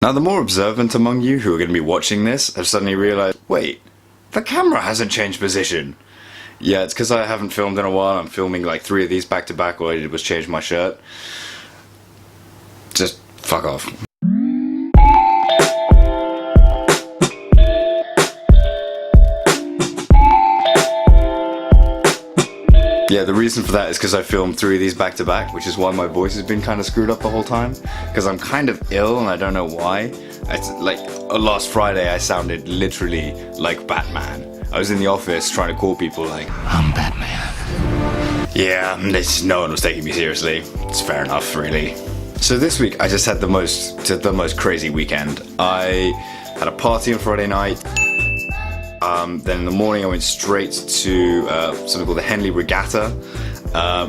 Now the more observant among you who are going to be watching this have suddenly realized, wait, the camera hasn't changed position. Yeah, it's because I haven't filmed in a while. I'm filming like 3 of these back to back. All I did was change my shirt. Just fuck off. Yeah, the reason for that is because I filmed 3 of these back to back, which is why my voice has been kind of screwed up the whole time. Because I'm kind of ill and I don't know why. It's like last Friday I sounded literally like Batman. I was in the office trying to call people like, I'm Batman. Yeah, no one was taking me seriously. It's fair enough, really. So this week I just had the most crazy weekend. I had a party on Friday night. Then in the morning I went straight to something called the Henley Regatta,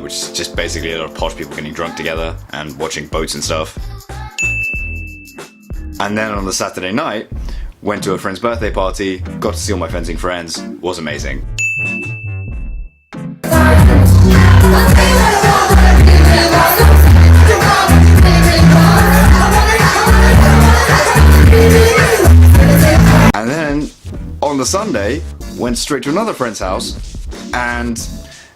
which is just basically a lot of posh people getting drunk together and watching boats and stuff. And then on the Saturday night, went to a friend's birthday party, got to see all my fencing friends, was amazing. And then on the Sunday, went straight to another friend's house, and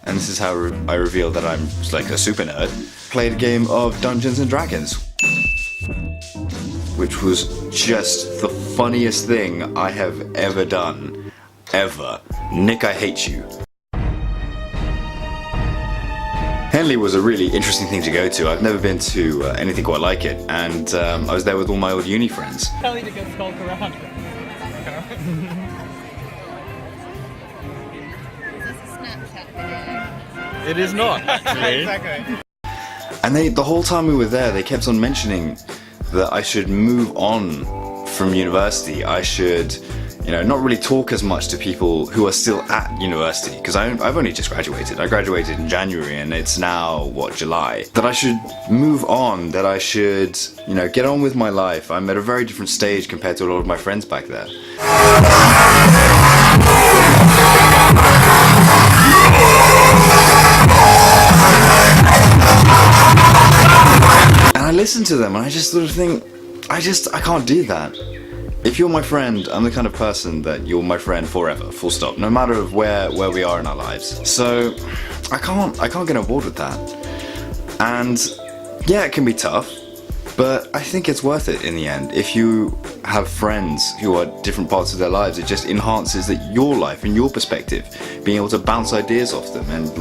this is how I revealed that I'm like a super nerd, played a game of Dungeons and Dragons, which was just the funniest thing I have ever done, ever. Nick, I hate you. Henley was a really interesting thing to go to. I've never been to anything quite like it, and I was there with all my old uni friends. Tell you to go skulk around. It is not, actually. Exactly. And the whole time we were there, they kept on mentioning that I should move on from university. I should, not really talk as much to people who are still at university, because I've only just graduated. I graduated in January and it's now, July. That I should move on, that I should, get on with my life. I'm at a very different stage compared to a lot of my friends back there. And I listen to them and I just sort of think, I can't do that. If you're my friend, I'm the kind of person that you're my friend forever, full stop, no matter of where we are in our lives. So I can't get on board with that. And yeah, it can be tough, but I think it's worth it in the end. If you have friends who are different parts of their lives, it just enhances your life and your perspective, being able to bounce ideas off them and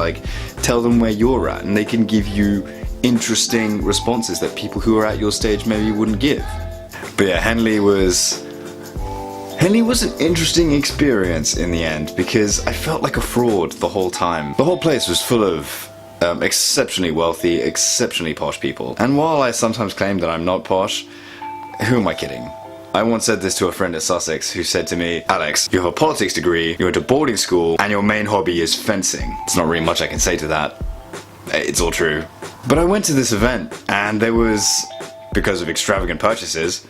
tell them where you're at, and they can give you interesting responses that people who are at your stage maybe wouldn't give. But yeah, Henley was an interesting experience in the end, because I felt like a fraud the whole time. The whole place was full of exceptionally wealthy, exceptionally posh people. And while I sometimes claim that I'm not posh, who am I kidding? I once said this to a friend at Sussex who said to me, Alex, you have a politics degree, you went to boarding school, and your main hobby is fencing. There's not really much I can say to that. It's all true. But I went to this event, and there was, because of extravagant purchases,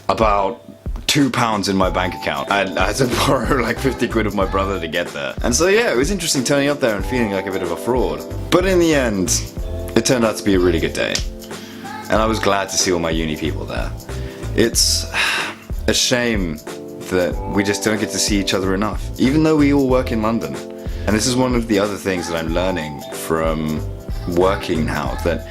about £2 in my bank account. I had to borrow like 50 quid of my brother to get there. And so yeah, it was interesting turning up there and feeling like a bit of a fraud. But in the end, it turned out to be a really good day. And I was glad to see all my uni people there. It's a shame that we just don't get to see each other enough, even though we all work in London. And this is one of the other things that I'm learning from working now, that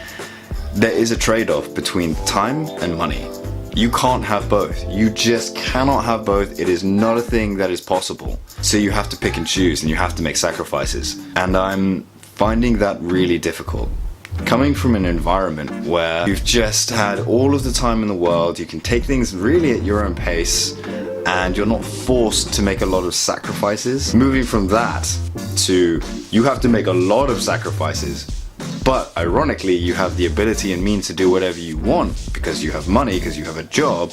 there is a trade-off between time and money. You can't have both. You just cannot have both. It is not a thing that is possible. So you have to pick and choose, and you have to make sacrifices. And I'm finding that really difficult. Coming from an environment where you've just had all of the time in the world, you can take things really at your own pace, and you're not forced to make a lot of sacrifices. Moving from that to you have to make a lot of sacrifices, but ironically you have the ability and means to do whatever you want because you have money, because you have a job.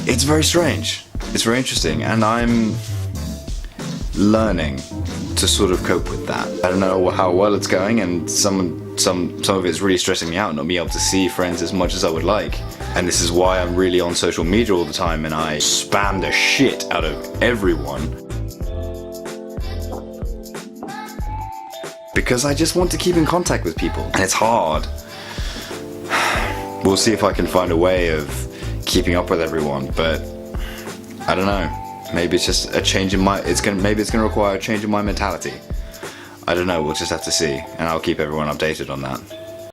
It's very strange. It's very interesting, and I'm learning to sort of cope with that. I don't know how well it's going, and some of it's really stressing me out, not being able to see friends as much as I would like. And this is why I'm really on social media all the time, and I spam the shit out of everyone. Because I just want to keep in contact with people, and it's hard. We'll see if I can find a way of keeping up with everyone, but I don't know. Maybe it's just a change in my. Maybe it's gonna require a change in my mentality. I don't know. We'll just have to see, and I'll keep everyone updated on that.